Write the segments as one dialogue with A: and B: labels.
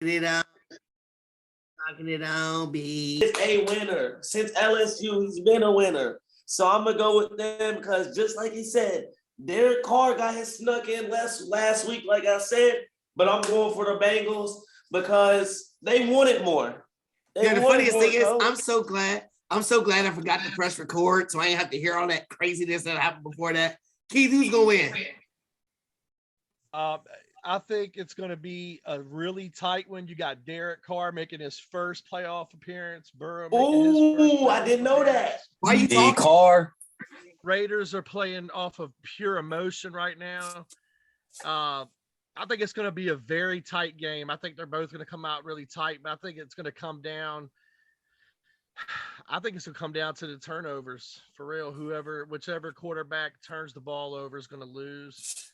A: it out. Knocking it out, B.
B: He's a winner. Since LSU, he's been a winner. So I'm going to go with them because just like he said, Derek Carr got his snuck in last week, like I said, but I'm going for the Bengals because they wanted more.
A: The funniest thing is, I'm so glad I forgot to press record, so I ain't have to hear all that craziness that happened before that. Keith, who's gonna win?
C: I think it's going to be a really tight one. You got Derek Carr making his first playoff appearance. Burrow making his first
B: I didn't know that.
A: Why are you talking?
D: Carr.
C: Raiders are playing off of pure emotion right now. I think it's going to be a very tight game. I think they're both going to come out really tight, but I think it's going to come down. I think it's going to come down to the turnovers for real. Whichever quarterback turns the ball over is going to lose.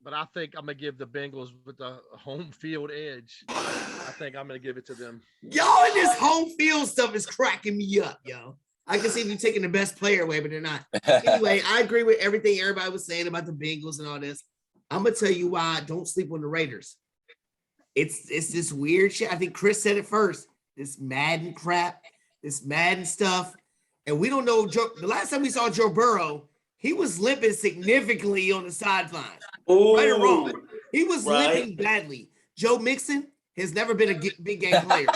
C: But I think I'm going to give the Bengals with the home field edge. I think I'm going to give it to them.
A: Y'all in this home field stuff is cracking me up, yo. I can see if you're taking the best player away, but they're not. Anyway, I agree with everything everybody was saying about the Bengals and all this. I'm going to tell you why I don't sleep on the Raiders. It's this weird shit. I think Chris said it first. This Madden crap, this Madden stuff. And we don't know. The last time we saw Joe Burrow, he was limping significantly on the sideline. Right or wrong. He was limping badly. Joe Mixon has never been a big game player.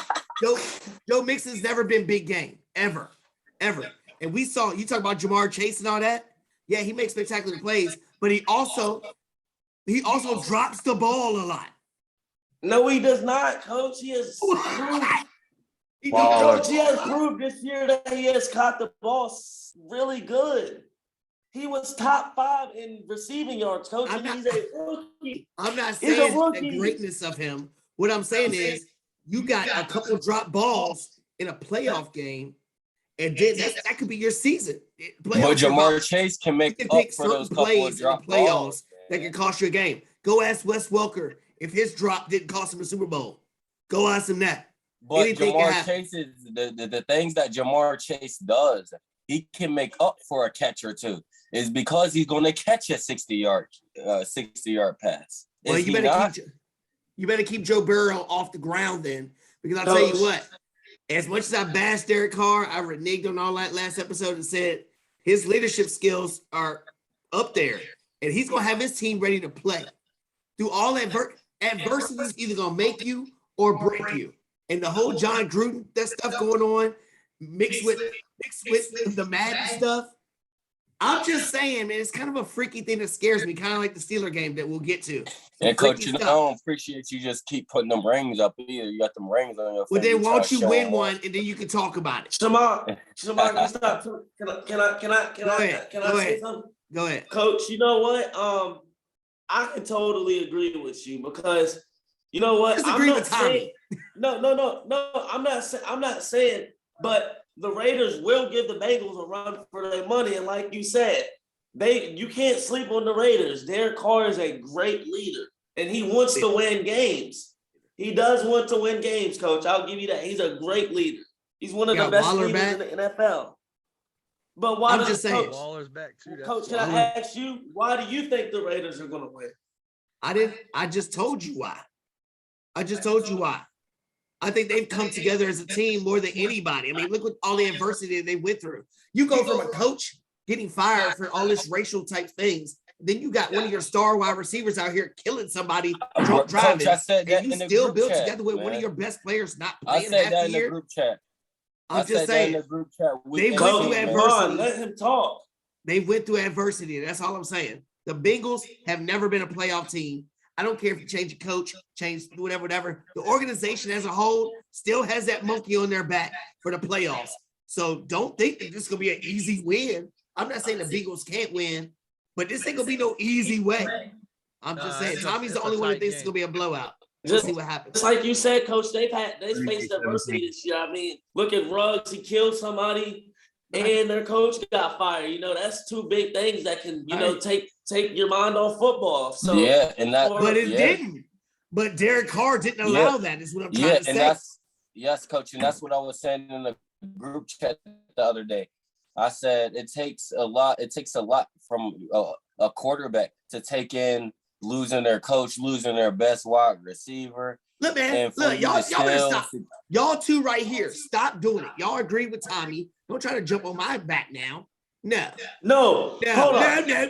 A: Joe Mixon's never been big game, ever. And we saw, you talk about Jamar Chase and all that. Yeah, he makes spectacular plays, but he also drops the ball a lot.
B: No, he does not, Coach. He has proved this year that he has caught the ball really good. He was top 5 in receiving yards, Coach. He's a rookie.
A: I'm not saying the greatness of him. What I'm saying is you got a couple drop balls in a playoff game, and then that could be your season.
D: But Jamar Chase can make up for those couple of drop
A: playoffs that can cost you a game. Go ask Wes Welker if his drop didn't cost him a Super Bowl. Go ask him that.
D: But Jamar Chase is the things that Jamar Chase does, he can make up for a catch or two. Is because he's going to catch a 60-yard pass.
A: Well, you better keep Joe Burrow off the ground then, because I'll tell you what. As much as I bashed Derek Carr, I reneged on all that last episode and said his leadership skills are up there, and he's going to have his team ready to play. Through all adversity is either going to make you or break you. And the whole John Gruden, that stuff going on, mixed with the Madden stuff. I'm just saying, man, it's kind of a freaky thing that scares me, kind of like the Steeler game that we'll get to.
D: And Coach, I don't appreciate you just keep putting them rings up either. You got them rings on your face.
A: Well, then why don't you win one and then you can talk about it?
B: Shamar, can I say something?
A: Go ahead.
B: Coach, you know what? I can totally agree with you because you know what?
A: Disagree with Tommy.
B: I'm not saying, but the Raiders will give the Bengals a run for their money. And like you said, you can't sleep on the Raiders. Derek Carr is a great leader, and he wants to win games. He does want to win games, Coach. I'll give you that. He's a great leader. He's one of the best leaders in the NFL. But why
A: I'm just saying,
C: Waller's back too.
B: Coach, can I ask you, why do you think the Raiders are going to win?
A: I just told you why. I think they've come together as a team more than anybody. I mean, look at all the adversity they went through. You go from a coach getting fired for all this racial type things, then you got one of your star wide receivers out here killing somebody, driving, and you still build together with one of your best players not playing half the year.
D: Group chat.
A: I'm just saying, they went through adversity. Let him talk. They went through adversity. That's all I'm saying. The Bengals have never been a playoff team. I don't care if you change a coach, change whatever. The organization as a whole still has that monkey on their back for the playoffs. So don't think that this is going to be an easy win. I'm not saying the Bengals can't win, but this ain't going to be no easy way. I'm just saying Tommy's the only one that thinks it's going to be a blowout. Just see what happens.
B: Just like you said, Coach, they faced adversity this year. I mean, look at Ruggs. He killed somebody, and their coach got fired. You know, that's two big things that can, take your mind off football. So
D: yeah,
A: but it didn't. But Derek Carr didn't allow that. Is what I'm trying to say.
D: Yes, Coach, and that's what I was saying in the group chat the other day. I said it takes a lot. It takes a lot from a quarterback to take in losing their coach, losing their best wide receiver.
A: Look, man, look, y'all better stop. Y'all two right here, stop doing it. Y'all agree with Tommy. Don't try to jump on my back now. No.
B: Hold on.
A: No.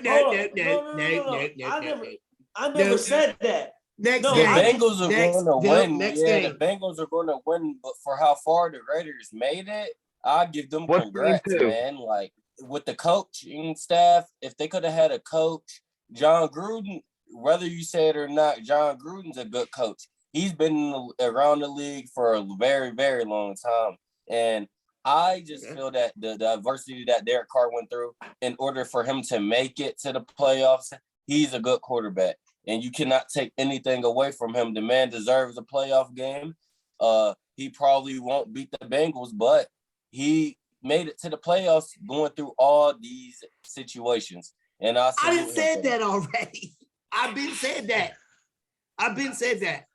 B: I never said that.
A: Next
D: The
A: game.
D: Bengals are going to win.
A: Next
D: Yeah,
A: game.
D: the Bengals are going to win, but for how far the Raiders made it, I give them congrats, man. Like with the coaching staff, if they could have had a coach, John Gruden, whether you say it or not, John Gruden's a good coach. He's been around the league for a very, very long time. And I just feel that the adversity that Derek Carr went through, in order for him to make it to the playoffs, he's a good quarterback. And you cannot take anything away from him. The man deserves a playoff game. He probably won't beat the Bengals, but he made it to the playoffs going through all these situations. And I
A: didn't say that already. I've been said that.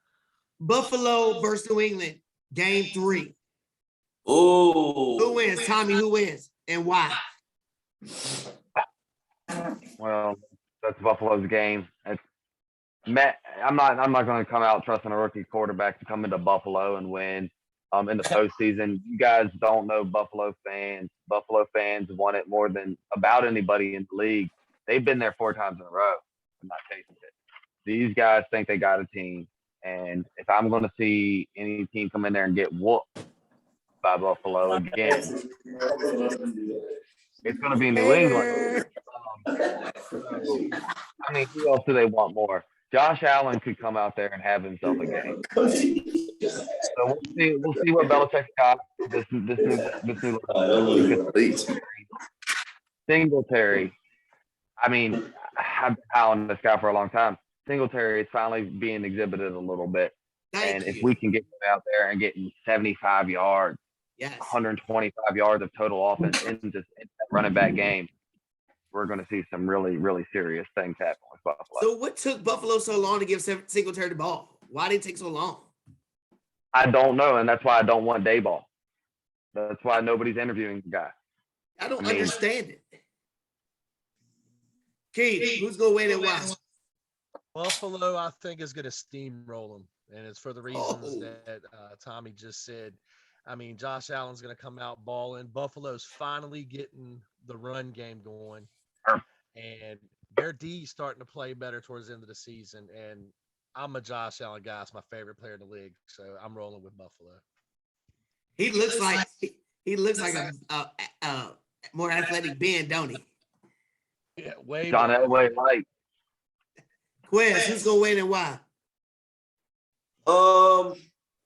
A: Buffalo versus New England, game 3.
B: Oh.
A: Who wins? Tommy, who wins? And why?
E: Well, that's Buffalo's game. Matt, I'm not going to come out trusting a rookie quarterback to come into Buffalo and win in the postseason. You guys don't know Buffalo fans. Buffalo fans want it more than about anybody in the league. They've been there 4 times in a row. I'm not chasing it. These guys think they got a team. And if I'm going to see any team come in there and get whooped by Buffalo again, it's going to be New England. I mean, who else do they want more? Josh Allen could come out there and have himself a game. So we'll see what Belichick's got. This new Singletary. I mean, I've been on this guy for a long time. Singletary is finally being exhibited a little bit. If we can get him out there and getting 75 yards, 125 yards of total offense in that running back game, we're going to see some really, really serious things happen with Buffalo.
A: So what took Buffalo so long to give Singletary the ball? Why did it take so long?
E: I don't know, and that's why I don't want Dayball. That's why nobody's interviewing the guy.
A: I don't understand it. Keith, who's going to win and why?
C: Buffalo, I think, is going to steamroll them, and it's for the reasons that Tommy just said. I mean, Josh Allen's going to come out balling. Buffalo's finally getting the run game going, and their D starting to play better towards the end of the season. And I'm a Josh Allen guy. It's my favorite player in the league, so I'm rolling with Buffalo.
A: He looks like a more athletic Ben, don't he?
C: Yeah, way
E: John Elway, like.
A: Quez, who's gonna win and why?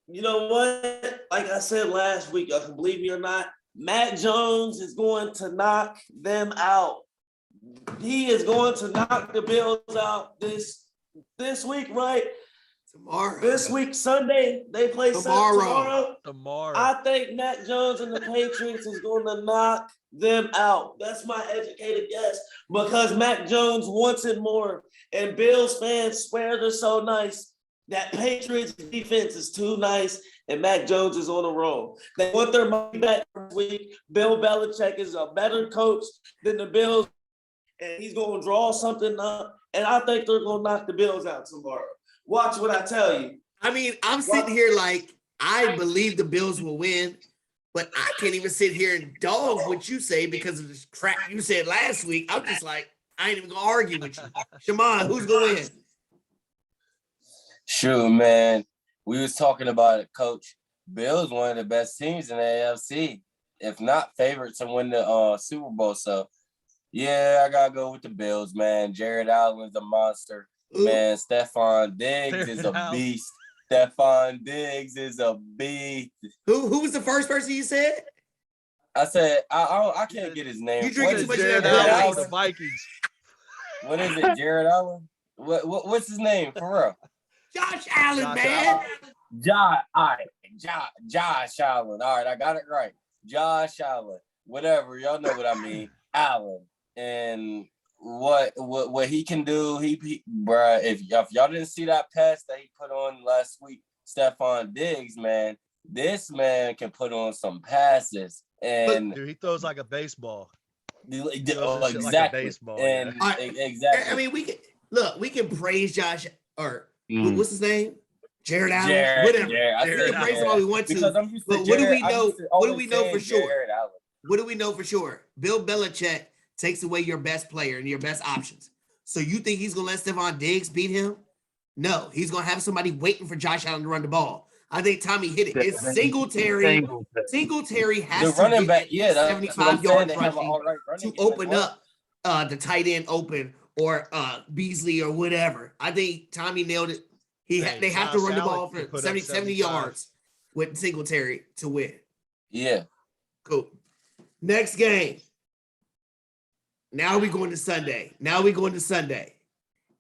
B: You know what? Like I said last week, y'all can believe me or not, Matt Jones is going to knock them out. He is going to knock the Bills out this week, right?
A: Tomorrow.
B: This week, Sunday, they play tomorrow. I think Matt Jones and the Patriots is going to knock them out. That's my educated guess, because Matt Jones wants it more. And Bills fans swear they're so nice. That Patriots defense is too nice, and Mac Jones is on the roll. They want their money back this week. Bill Belichick is a better coach than the Bills, and he's going to draw something up, and I think they're going to knock the Bills out tomorrow. Watch what I tell you.
A: I mean, I'm sitting here like, I believe the Bills will win, but I can't even sit here and dog what you say because of this crap you said last week. I'm just like, I ain't even going to argue with you. Shimon, who's going to win?
D: Shoot, man. We was talking about it, Coach. Bills one of the best teams in the AFC, if not favorites to win the Super Bowl. So, yeah, I got to go with the Bills, man. Jared Allen's a monster.
A: Ooh.
D: Man, Stephon Diggs is a beast. Stephon Diggs is a beast.
A: Who was the first person you said?
D: I said, I can't get his name.
A: You drink too much of
C: Jared
A: that
C: Allen
A: Bud
C: for the
A: Light.
C: Vikings.
D: What is it, Jared Allen? What's his name, for real?
A: Josh Allen,
C: Josh
A: man.
D: Josh Allen. All right, I got it right. Josh Allen. Whatever, y'all know what I mean. Allen. And what he can do, bruh, if y'all didn't see that pass that he put on last week, Stephon Diggs, man, this man can put on some passes. And
C: Dude, he throws like a baseball.
D: exactly.
C: Like a baseball,
D: and
C: yeah.
D: exactly.
A: I mean, look, we can praise Josh or
E: Mm.
A: what's his name? Jared Allen,
D: Jared,
A: whatever.
D: Jared,
A: We can praise him all we want to.
D: Because I'm used to
A: But
D: Jared,
A: what do we
D: I'm
A: know?
D: used to
A: What do
D: always
A: we know for
D: saying
A: sure?
D: Jared Allen.
A: What do we know for sure? Bill Belichick takes away your best player and your best options. So you think he's gonna let Stephon Diggs beat him? No, he's gonna have somebody waiting for Josh Allen to run the ball. I think Tommy hit it. It's Singletary. Singletary
D: The
A: has to
D: running
A: get
D: back,
A: at
D: yeah,
A: least
D: that's what I'm
A: 75
D: saying.
A: yards
D: They have an
A: rushing
D: all right running
A: to
D: game as
A: open
D: well.
A: up the tight end open or Beasley or whatever. I think Tommy nailed it. They have to
C: Josh
A: run the
C: Allen
A: ball
C: can
A: for
C: put up
A: 70
C: 75.
A: yards with Singletary to win.
D: Yeah.
A: Cool. Next game. Now we going to Sunday.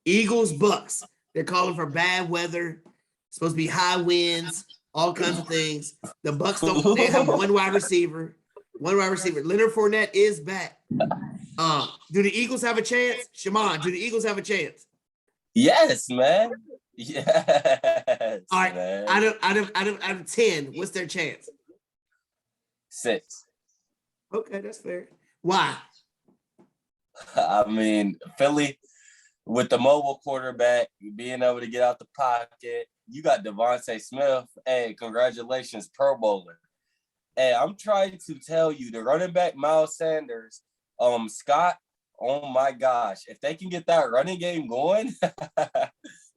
A: Eagles, Bucks. They're calling for bad weather. Supposed to be high winds, all kinds of things. The Bucks they have one wide receiver. Leonard Fournette is back. Do the Eagles have a chance? Shimon, do the Eagles have a chance?
D: Yes, man. Yes.
A: All right.
D: Man.
A: Out of 10, what's their chance?
D: 6.
A: Okay, that's fair. Why?
D: I mean, Philly with the mobile quarterback, being able to get out the pocket. You got Devontae Smith. Hey, congratulations, Pro Bowler. Hey, I'm trying to tell you, the running back Miles Sanders, Scott, oh my gosh, if they can get that running game going,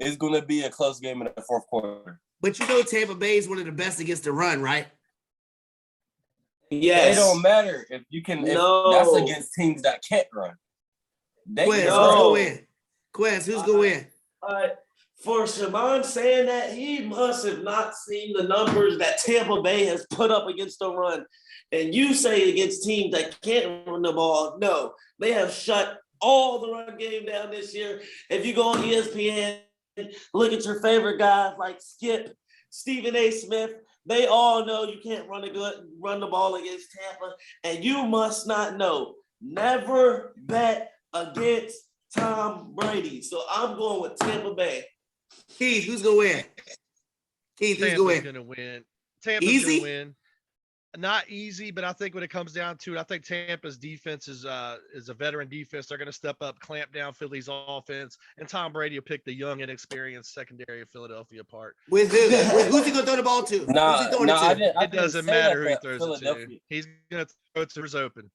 D: it's going to be a close game in the fourth quarter.
A: But you know Tampa Bay is one of the best against the run, right?
B: Yes.
D: It don't matter if you can.
B: No.
D: If that's against teams that can't run. They
A: Quez,
D: can
A: who's
D: run.
A: going to win? Quez, who's going to win?
B: For Shimon saying that, he must have not seen the numbers that Tampa Bay has put up against the run. And you say against teams that can't run the ball. No, they have shut all the run game down this year. If you go on ESPN, look at your favorite guys like Skip, Stephen A. Smith. They all know you can't run the ball against Tampa. And you must not know. Never bet against Tom Brady. So I'm going with Tampa Bay.
A: Keith, who's going to win? Keith, who's going
C: Tampa's going to win. Tampa's
A: Easy?
C: going to win. Not easy, but I think when it comes down to it, I think Tampa's defense is a veteran defense. They're going to step up, clamp down Philly's offense, and Tom Brady will pick the young, inexperienced secondary of Philadelphia apart.
A: With who? Who's he going to throw the ball to? Who's he throwing it to?
C: It doesn't matter who he throws it to. He's going to throw it to his open.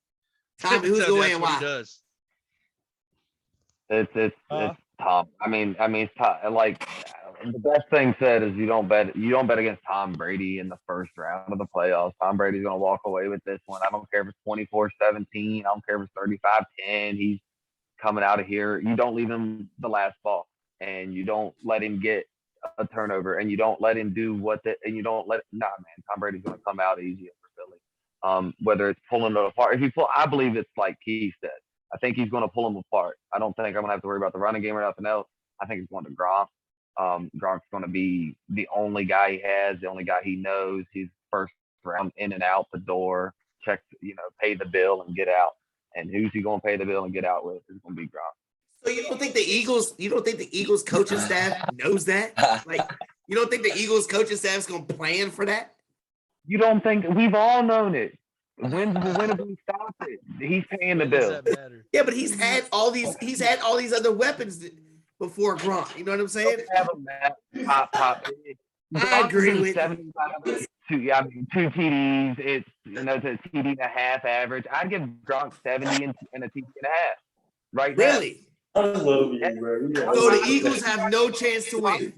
A: Tommy, who's going to win? Why?
C: He does.
E: It's Tom. I mean, it's Tom. Like the best thing said is you don't bet against Tom Brady in the first round of the playoffs. Tom Brady's gonna walk away with this one. I don't care if it's 24-17. I don't care if it's 35-10. He's coming out of here. You don't leave him the last ball, and you don't let him get a turnover, and you don't let him do man. Tom Brady's gonna come out easy for Philly. Whether it's pulling it apart, I believe it's like Keith said. I think he's going to pull them apart. I don't think I'm going to have to worry about the running game or nothing else. I think he's going to Gronk. Gronk's going to be the only guy he has, the only guy he knows. He's first round in and out the door, pay the bill and get out. And who's he going to pay the bill and get out with? It's going to be Gronk.
A: So you don't think the Eagles coaching staff knows that? Like, you don't think the Eagles coaching staff is going to plan for that?
E: You don't think we've all known it? When have we stopped it? He's paying the bill.
A: Yeah, but he's had all these other weapons before Gronk. You know what I'm saying?
E: Pop.
A: I agree with
E: 75 two TDs. It's it's a TD and a half average. I'd give Gronk 70 and a TD and a half. Right now.
A: Really?
B: I love you, bro. Yeah.
A: So the Eagles have no chance to win.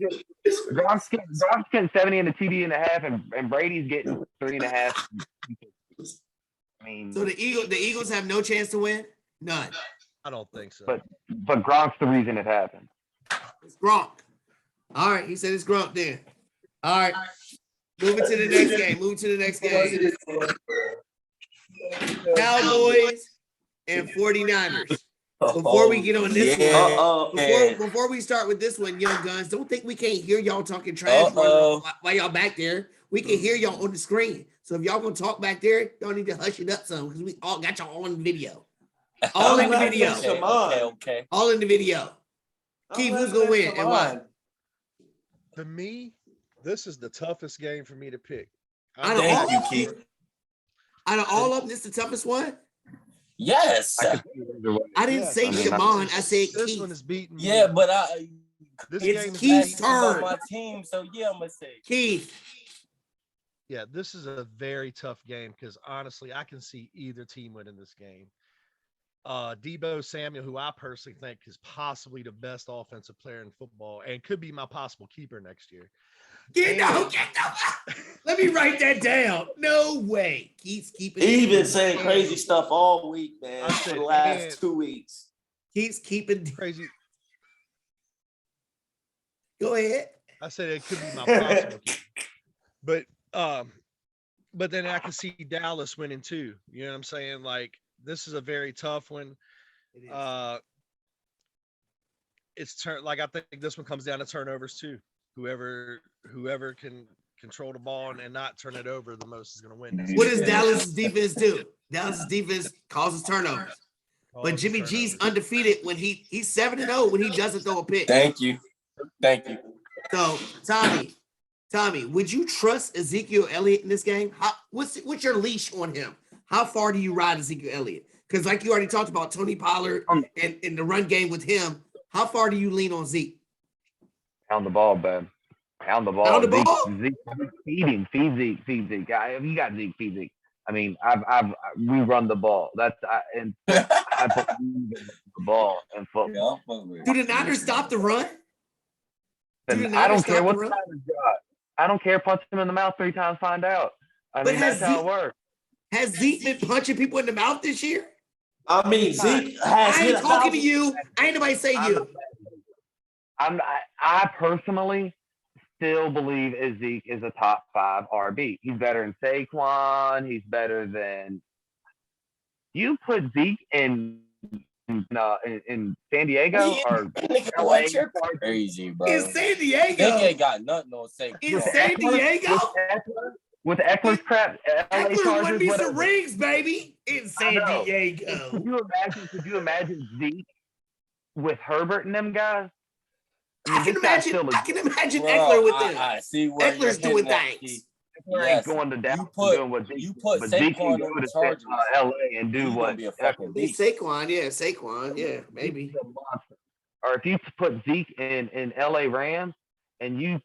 E: Gronk's getting 70 and a TD and a half, and Brady's getting 3.5. I mean,
A: So the Eagles have no chance to win? None.
C: I don't think so.
E: But Gronk's the reason it happened.
A: It's Gronk. All right, he said it's Gronk then. All right. Moving to the next game. Cowboys and 49ers. Before we get on this one, before we start with this one, Young Guns, don't think we can't hear y'all talking trash while y'all back there. We can hear y'all on the screen. So if y'all gonna talk back there, y'all need to hush it up some because we all got y'all on video. All in the video.
D: Okay.
A: All in the video. Keith, who's gonna win and why?
C: To me, this is the toughest game for me to pick.
A: Out of all of them, this is the toughest one?
D: Yes.
A: I didn't say Shaman. I said
C: This
A: Keith.
C: one is beating.
D: Yeah, but
C: This
A: It's
C: game is
A: Keith's
C: beating-
A: turn.
D: my team, so yeah, I'm gonna say
A: Keith.
C: Yeah, this is a very tough game because honestly, I can see either team winning this game. Debo Samuel, who I personally think is possibly the best offensive player in football and could be my possible keeper next year.
A: Let me write that down. No way. Keith's keeping.
B: He been saying crazy stuff all week, man.
C: I
B: For
C: said,
B: the last
C: and-
B: 2 weeks.
A: Keith's keeping.
C: Crazy.
A: Go ahead.
C: I said it could be my possible keeper. But then I can see Dallas winning too. You know what I'm saying? Like this is a very tough one. It's like I think this one comes down to turnovers too. Whoever can control the ball and not turn it over the most is going to win.
A: What does Dallas defense do? Dallas defense causes turnovers. But Jimmy G's undefeated when he's 7-0 when he doesn't throw a pick.
D: Thank you.
A: So Tommy, would you trust Ezekiel Elliott in this game? What's your leash on him? How far do you ride Ezekiel Elliott? Because like you already talked about Tony Pollard and in the run game with him, how far do you lean on Zeke?
E: Pound the ball, Ben. Pound the ball.
A: Pound the ball?
E: Zeke, feed Zeke. If you got Zeke, feed Zeke. I mean, we run the ball. I believe in the ball and football.
A: Do the Niners stop the run?
E: And I don't care what the Niners got. I don't care. Punch him in the mouth 3 times, find out. I mean, that's how it works.
A: Has Zeke been punching people in the mouth this year?
B: I mean, Zeke has.
A: I ain't talking to you. Ain't nobody say you.
E: I personally still believe Zeke is a top 5 RB. He's better than Saquon. He's better than. You put Zeke in San Diego or LA?
D: You're crazy, bro.
A: In San Diego.
D: Zeke ain't got nothing on Saquon.
A: In San Diego.
E: With Eckler's crap, LA
A: Eckler
E: Chargers,
A: won me some
E: whatever.
A: rings, baby. In San Diego.
E: Could you imagine Zeke with Herbert and them guys?
A: I can imagine
D: Bro,
A: Eckler with them.
D: I see where
A: Eckler's
D: you're
A: doing
D: hitting at,
A: things.
E: Eckler ain't going to Dallas doing what Zeke
D: you put
E: but Zeke can
D: Saquon
E: go
D: on the
E: to
D: Chargers.
E: LA and do
D: He's
E: what
D: gonna be a fucking
E: Eckler
D: beast.
A: Saquon, yeah, maybe.
E: Or if you put Zeke in LA Rams and you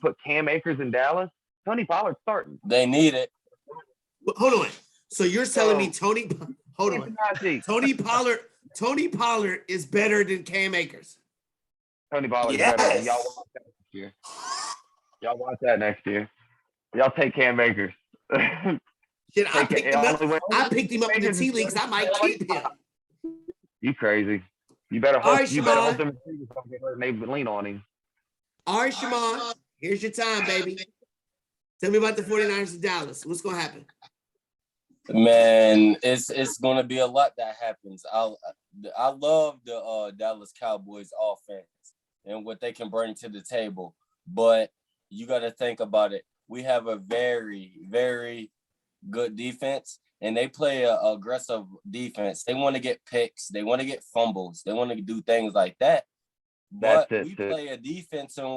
E: put Cam Akers in Dallas, Tony Pollard's starting.
D: They need it.
A: Hold on. So you're telling me Tony Pollard is better than Cam Akers?
E: Tony Pollard's
B: Yes.
E: better. Y'all watch that next year. Y'all watch that next year. Y'all take Cam Akers.
A: Shit, I picked him up in the T Leagues. I might keep him.
E: You crazy. You better
A: All
E: hope
A: right,
E: you better hope
A: Shamon.
E: them receivers don't get hurt and they lean on him.
A: All right, Shaman, here's your time, baby. Tell me about the 49ers of Dallas. What's going to happen?
D: Man, it's gonna be a lot that happens. I love the Dallas Cowboys offense and what they can bring to the table, but you got to think about it. We have a very, very good defense, and they play a aggressive defense. They want to get picks, they want to get fumbles, they want to do things like that. But we play a defense and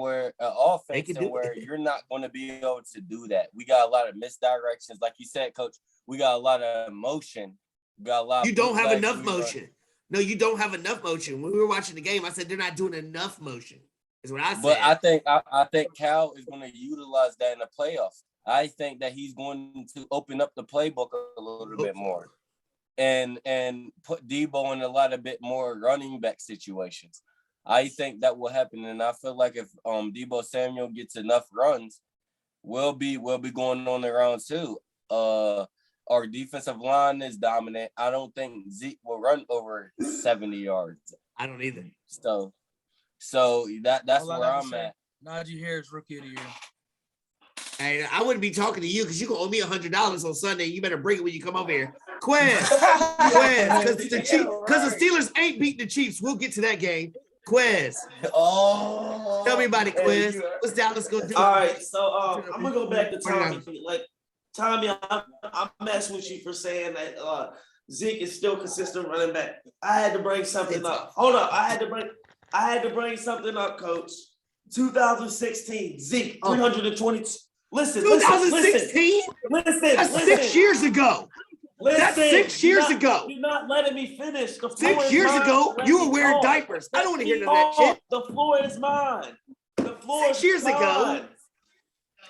D: offense and where you're not going to be able to do that. We got a lot of misdirections, like you said, Coach. We got a lot of motion. We got a lot.
A: You don't have enough motion. No, you don't have enough motion. When we were watching the game, I said they're not doing enough motion. Is what I said.
D: But I think Cal is going to utilize that in the playoffs. I think that he's going to open up the playbook a little bit more, and put Debo in a lot of bit more running back situations. I think that will happen, and I feel like if Debo Samuel gets enough runs, we'll be going on the round too. Our defensive line is dominant. I don't think Zeke will run over 70 yards.
A: I don't either.
D: So that's where I'm at.
F: Najee Harris, rookie of the year.
A: Hey, I wouldn't be talking to you because you can owe me $100 on Sunday. You better bring it when you come over here. Quez, because the Steelers ain't beating the Chiefs. We'll get to that game. Quez.
B: Oh,
A: Tell me about it, Quez. What's Dallas going to do?
B: All right, so I'm gonna go back to Tommy. Like Tommy, I'm messing with you for saying that Zeke is still consistent running back. I had to bring something up. Hold up, I had to bring something up, Coach. 2016, Zeke 322. Listen,
A: 2016?
B: listen.
A: That's 6 years ago.
B: Listen,
A: That's 6 years ago.
B: You're not letting me finish. The floor
A: 6
B: is
A: years
B: mine.
A: ago,
B: Let
A: you
B: me
A: were wearing
B: talk.
A: diapers. I don't want to hear
B: Let
A: none of that
B: me
A: shit.
B: talk. The floor is mine. The floor
A: 6
B: is
A: years
B: mine.
A: ago.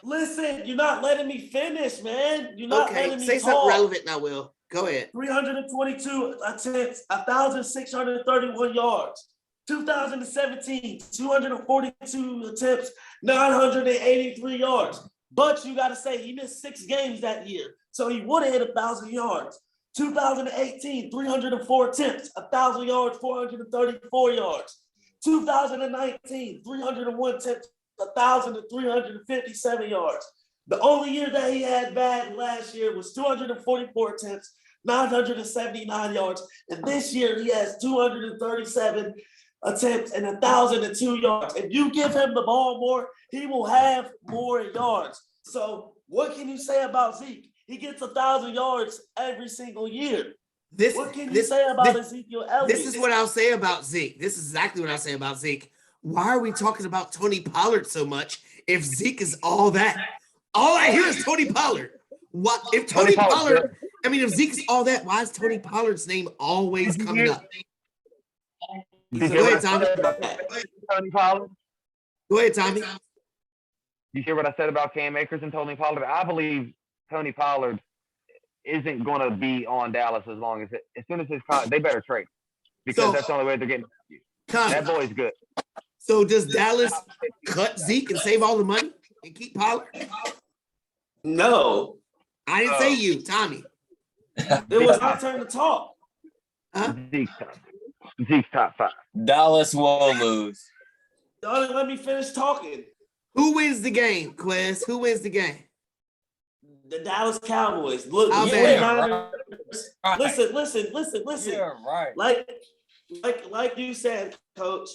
B: Listen, you're not letting me finish, man. You're not
A: Okay,
B: letting me
A: say
B: talk.
A: something relevant now, Will. Go ahead.
B: 322 attempts, 1,631 yards. 2017, 242 attempts, 983 yards. But you got to say he missed 6 games that year, so he would have hit 1,000 yards. 2018, 304 attempts, 1,000 yards, 434 yards. 2019, 301 attempts, 1,357 yards. The only year that he had bad last year was 244 attempts, 979 yards. And this year he has 237 attempts and 1,002 yards. If you give him the ball more, he will have more yards. So what can you say about Zeke? He gets 1,000 yards every single year. What can you say about Ezekiel Elliott?
A: This is what I'll say about Zeke. This is exactly what I'll say about Zeke. Why are we talking about Tony Pollard so much if Zeke is all that? All I hear is Tony Pollard. What if Tony Pollard? I mean, if Zeke's all that, why is Tony Pollard's name always coming up? Go ahead, Tommy.
E: Tony Pollard.
A: Go ahead, Tommy.
E: You hear what I said about Cam Akers and Tony Pollard? I believe Tony Pollard isn't going to be on Dallas as soon as his they better trade because that's the only way they're getting.
A: Tommy,
E: that boy's good.
A: So does Dallas cut Zeke and save all the money and keep Pollard?
B: No.
A: I didn't say you, Tommy.
B: It was my turn to talk.
A: Huh?
E: Zeke's top 5.
D: Dallas will lose.
B: Don't let me finish talking.
A: Who wins the game, Quez? Who wins the game?
B: The Dallas Cowboys. Look,
A: right.
B: Listen.
D: Yeah, right.
B: Like you said, Coach,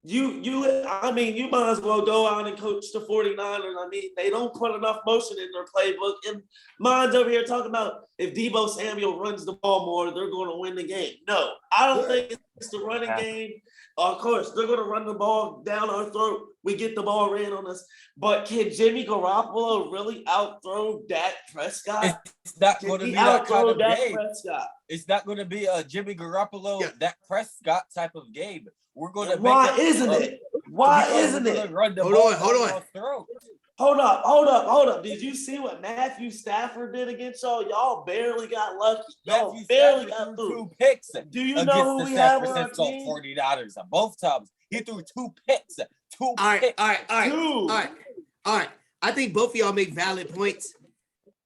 B: I mean, you might as well go out and coach the 49ers. I mean, they don't put enough motion in their playbook. And mine's over here talking about if Deebo Samuel runs the ball more, they're going to win the game. No, I don't think it's the running game. Of course, they're going to run the ball down our throat. We get the ball ran on us. But can Jimmy Garoppolo really outthrow Dak Prescott?
D: It's not going to be that kind of game.
B: Prescott?
D: It's not going to be a Jimmy Garoppolo, Dak Prescott type of game. We're going to
B: Why isn't it? Why isn't it? Hold up. Did you see what Matthew Stafford did against y'all? Y'all barely got lucky. Y'all barely got through
D: 2 picks.
B: Do you know who we have on our team?
D: 49ers both times. He threw 2 picks.
A: All right. I think both of y'all make valid points.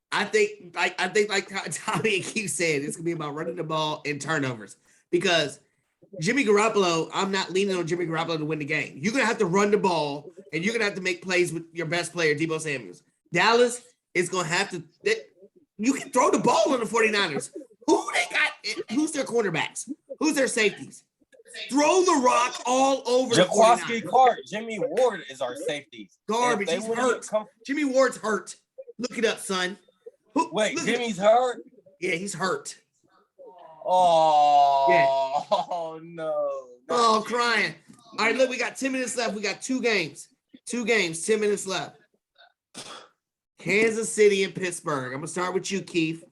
A: I think like Tommy keeps saying, it's gonna be about running the ball and turnovers because Jimmy Garoppolo, I'm not leaning on Jimmy Garoppolo to win the game. You're going to have to run the ball, and you're going to have to make plays with your best player, Deebo Samuels. Dallas is going to have to – you can throw the ball on the 49ers. Who's their cornerbacks? Who's their safeties? Throw the rock all over the 49ers.
D: Carr, Jimmy Ward is our safeties.
A: Garbage. He's hurt. Jimmy Ward's hurt. Look it up, son.
D: Jimmy's hurt?
A: Yeah, he's hurt.
D: Oh, no.
A: Oh, crying. All right, look, we got 10 minutes left. We got 2 games. 10 minutes left. Kansas City and Pittsburgh. I'm going to start with you, Keith.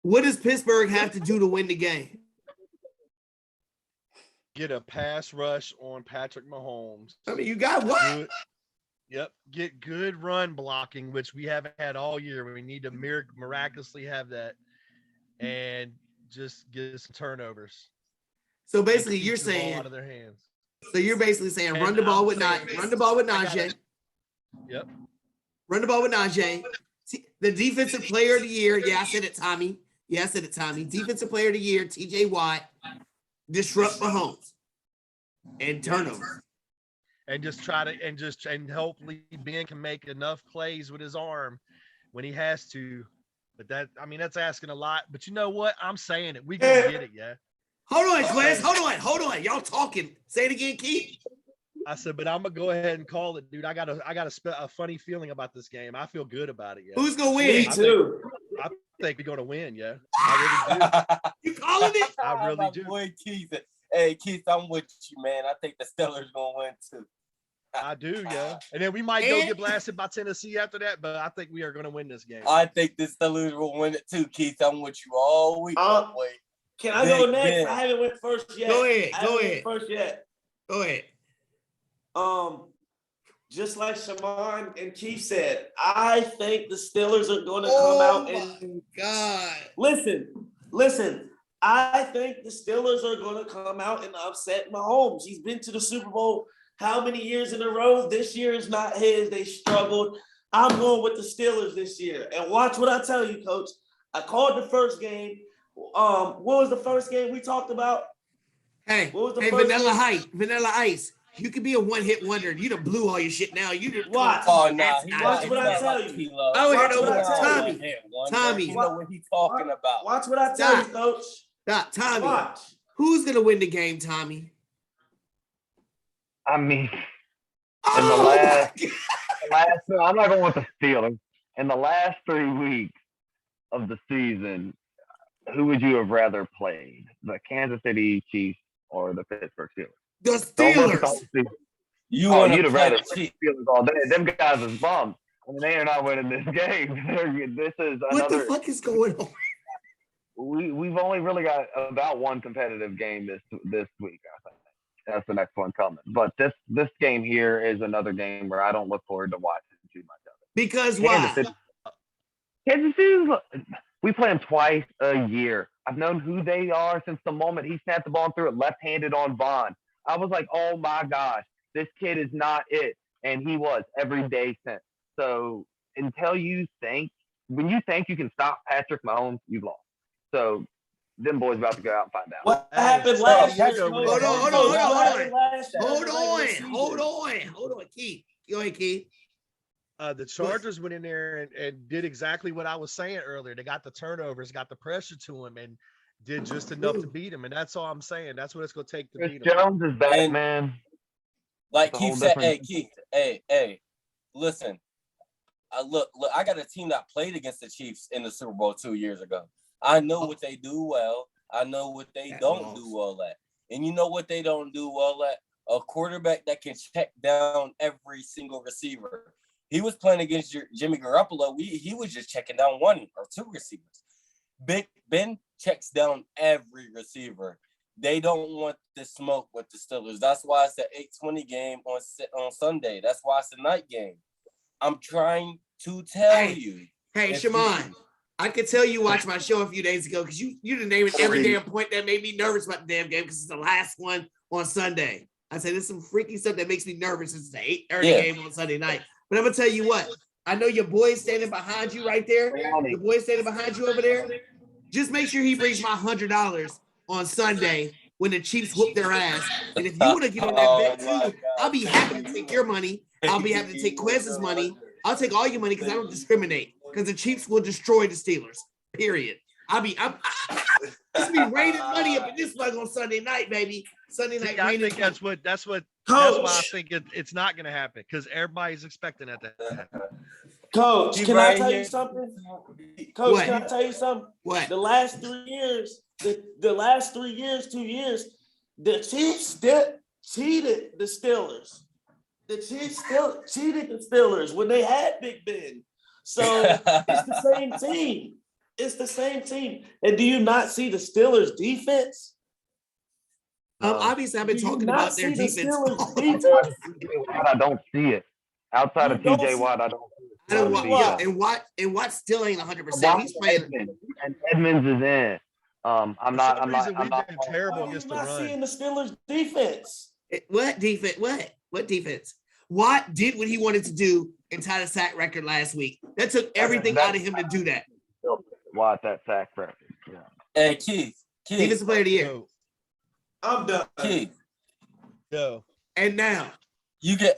A: What does Pittsburgh have to do to win the game?
C: Get a pass rush on Patrick Mahomes.
A: I mean, you got what?
C: Get good run blocking, which we haven't had all year. We need to miraculously have that. And just get some turnovers.
A: So basically, you're saying
C: out of their hands.
A: So you're basically saying run the ball with Najee.
C: Yep.
A: Run the ball with Najee. The defensive player of the year. Yeah, I said it, Tommy. Defensive player of the year, TJ Watt. Disrupt Mahomes and turnover.
C: And just and hopefully Ben can make enough plays with his arm when he has to. But that's asking a lot. But you know what? I'm saying it. We can get it, yeah.
A: Hold on, Quez. Hold on. Y'all talking. Say it again, Keith.
C: I said, but I'm gonna go ahead and call it, dude. I got a funny feeling about this game. I feel good about it, yeah.
A: Who's gonna win?
B: Me too.
C: I think we're gonna win, yeah. I really do.
A: You calling it?
C: I really do.
D: Boy, Keith. Hey, Keith, I'm with you, man. I think the Steelers gonna win too.
C: I do, yeah. And then we might go get blasted by Tennessee after that, but I think we are going to win this game.
D: I think the Steelers will win it too, Keith. I'm with you all week. Wait.
B: Can I go next? I haven't went first yet.
A: Go ahead. Go ahead.
B: Just like Shaman and Keith said, I think the Steelers are going to come out and listen. I think the Steelers are going to come out and upset Mahomes. He's been to the Super Bowl how many years in a row? This year is not his. They struggled. I'm going with the Steelers this year. And watch what I tell you, Coach. I called the first game. What was the first game we talked about?
A: What was the first game? Vanilla Ice. You could be a one-hit wonder. You done blew all your shit now. You just
B: watch.
D: Oh, nah.
B: Watch what I tell you.
A: Tommy.
D: You know what he's talking about.
B: Watch what I tell you, Coach.
A: Tommy.
B: Watch.
A: Who's going to win the game, Tommy?
E: I mean, in the last, I'm not going with the Steelers. In the last 3 weeks of the season, who would you have rather played? The Kansas City Chiefs or the Pittsburgh Steelers?
A: The Steelers.
D: You'd have rather
E: play the Steelers all day. Them guys is bummed. I mean, they are not winning this game. This is another.
A: What the fuck is going on?
E: We've only really got about one competitive game this week, I think. That's the next one coming. But this game here is another game where I don't look forward to watching too much of it.
A: Because why?
E: Kansas City, we play them twice a year. I've known who they are since the moment he snapped the ball and threw it left-handed on Vaughn. I was like, oh my gosh, this kid is not it. And he was every day since. So until when you think you can stop Patrick Mahomes, you've lost. So them boys about to go out and find out.
B: What happened last year?
A: Hold on, Keith. Go ahead, Keith.
C: The Chargers went in there and did exactly what I was saying earlier. They got the turnovers, got the pressure to him, and did just enough to beat him. And that's all I'm saying. That's what it's going to take to beat him.
E: Jones is back, man.
D: Like Keith said, hey, Keith, hey, listen. Look, I got a team that played against the Chiefs in the Super Bowl 2 years ago. I know what they do well. I know what they don't do well at. And you know what they don't do well at? A quarterback that can check down every single receiver. He was playing against Jimmy Garoppolo. He was just checking down 1 or 2 receivers. Big Ben checks down every receiver. They don't want the smoke with the Steelers. That's why it's the 8:20 game on Sunday. That's why it's a night game. I'm trying to tell you.
A: Hey, Shaman. I could tell you watched my show a few days ago because you didn't name it every damn point that made me nervous about the damn game because it's the last one on Sunday. I said there's some freaky stuff that makes me nervous. It's the 8:30 game on Sunday night. But I'm gonna tell you what. I know your boy's standing behind you right there. Your boy's standing behind you over there. Just make sure he brings my $100 on Sunday when the Chiefs whoop their ass. And if you want to get on that bet too, I'll be happy to take your money. I'll be happy to take Quez's money. I'll take all your money because I don't discriminate. Because the Chiefs will destroy the Steelers. Period. I'm this be raining money up in this mug on Sunday night, baby. Sunday night.
C: I think that's why I think it's not going to happen because everybody's expecting that to happen.
B: Coach, can I tell you something? Coach, can I tell you something?
A: What?
B: The last 3 years, 2 years, the Chiefs cheated the Steelers. The Chiefs still cheated the Steelers when they had Big Ben. So it's the same team. It's the same team. And do you not see the Steelers defense?
A: Obviously, I've been talking about their defense.
E: I don't see it. Outside of TJ Watt, I don't see it.
A: And Watt still ain't 100%. He's playing.
E: And Edmonds is in. I'm not
C: terrible against the run.
B: Not seeing the Steelers defense.
A: What defense? What defense? Watt did what he wanted to do and tied a sack record last week. That took everything out of him to do that.
E: Watt that sack record. Yeah.
D: Hey Keith.
A: Defensive player of the year.
B: I'm done.
D: Keith.
C: Yo.
A: And now
D: you could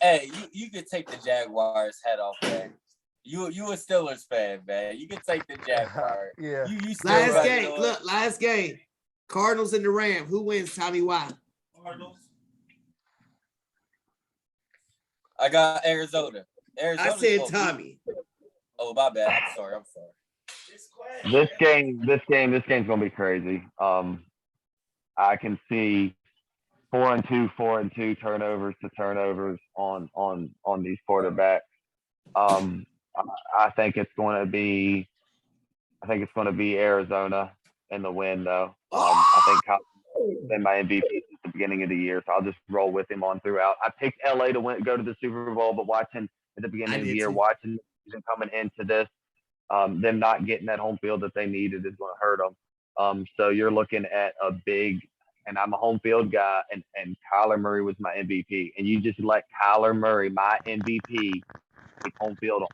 D: take the Jaguars head off, man. You a Steelers fan, man. You can take the Jaguars.
C: Yeah.
A: Last game. Cardinals and the Rams. Who wins, Tommy? Why?
B: Cardinals.
D: I got Arizona.
A: I said Tommy.
D: Oh, my bad. I'm sorry.
E: This game's gonna be crazy. I can see 4-2 turnovers to turnovers on these quarterbacks. I think it's going to be Arizona in the win though. I think Kyler's been my MVP since the beginning of the year, so I'll just roll with him on throughout. I picked LA to go to the Super Bowl, but watching at the beginning of the year, watching them coming into this, them not getting that home field that they needed is going to hurt them. So you're looking at a big, and I'm a home field guy, and Kyler Murray was my MVP, and you just let Kyler Murray, my MVP, take home field on.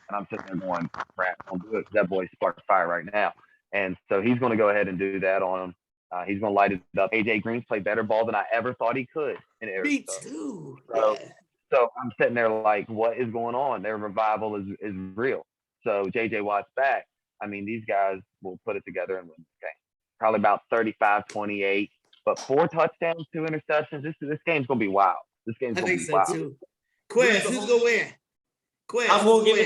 E: And I'm sitting there going, crap, don't do it, because that boy's sparking fire right now. And so he's going to go ahead and do that on him. He's going to light it up. AJ Green's played better ball than I ever thought he could in Arizona.
A: Me too.
E: So I'm sitting there like, what is going on? Their revival is real. So JJ Watt's back. I mean, these guys will put it together and win this game. Probably about 35-28, but 4 touchdowns, 2 interceptions. This game's going to be wild. This game's going to be wild.
A: Too. Quest, who's going to win? Quest,
B: I'm going to give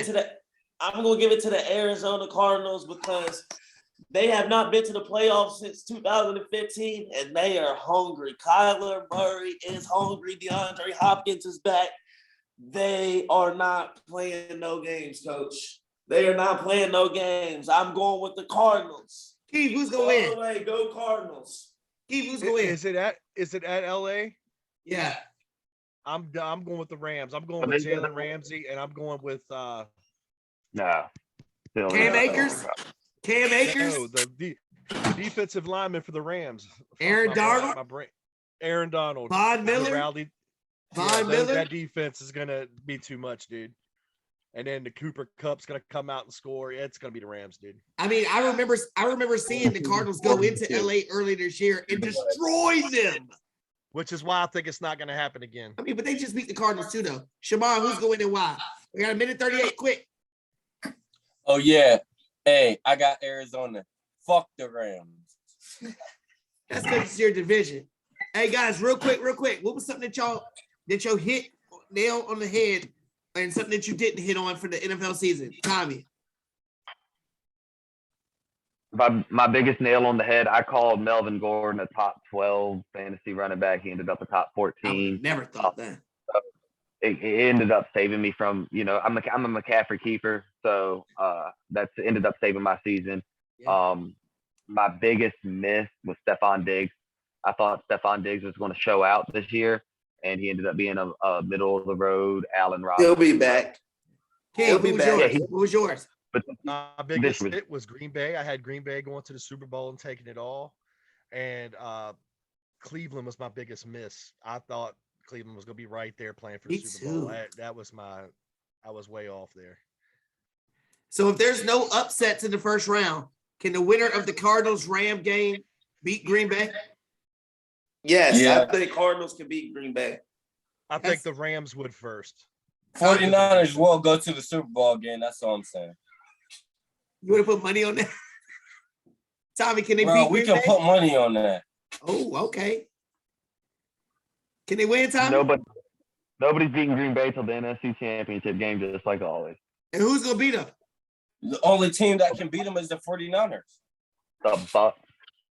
B: it to the Arizona Cardinals because they have not been to the playoffs since 2015, and they are hungry. Kyler Murray is hungry. DeAndre Hopkins is back. They are not playing no games, Coach. They are not playing no games. I'm going with the Cardinals.
A: Keith, who's going to win?
B: All the way, go Cardinals.
A: Keith, who's going to win?
C: Is it at LA?
A: Yeah.
C: I'm going with the Rams. I'm going with Jalen Ramsey, and I'm going with
E: no.
A: Cam Akers. Cam Akers.
C: No, the defensive lineman for the Rams.
A: Aaron Donald.
C: Aaron Donald.
A: Von Miller.
C: Von Miller. That defense is gonna be too much, dude. And then the Cooper Cup's gonna come out and score. It's gonna be the Rams, dude.
A: I mean, I remember seeing the Cardinals go into LA early this year and destroy them.
C: Which is why I think it's not gonna happen again.
A: I mean, but they just beat the Cardinals too, though. Shamar, who's going and why? We got a minute 38. Quick.
D: Oh yeah. Hey, I got Arizona. Fuck the Rams.
A: That's because it's your division. Hey guys, real quick. What was something that y'all hit nail on the head and something that you didn't hit on for the NFL season? Tommy.
E: My biggest nail on the head, I called Melvin Gordon a top 12 fantasy running back. He ended up a top 14.
A: Never thought that.
E: It ended up saving me from, I'm a McCaffrey keeper. So that's ended up saving my season. Yeah. My biggest miss was Stephon Diggs. I thought Stephon Diggs was going to show out this year, and he ended up being a middle of the road Allen Robinson.
B: He'll be back.
A: He'll be back. What was yours?
C: But my biggest hit was Green Bay. I had Green Bay going to the Super Bowl and taking it all. And Cleveland was my biggest miss. I thought Cleveland was going to be right there playing for the Super Bowl. I was way off there.
A: So if there's no upsets in the first round, can the winner of the Cardinals-Ram game beat Green Bay?
B: Yes, yeah. I think Cardinals can beat Green Bay.
C: I think the Rams would first.
D: 49ers will go to the Super Bowl again. That's all I'm saying.
A: You want to put money on that? Tommy, can they beat Green Bay?
D: We can put money on that.
A: Oh, okay. Can they win, Tommy?
E: Nobody's beating Green Bay till the NFC Championship game, just like always.
A: And who's going to beat them?
D: The only team that can beat them is the 49ers.
E: The Bucks.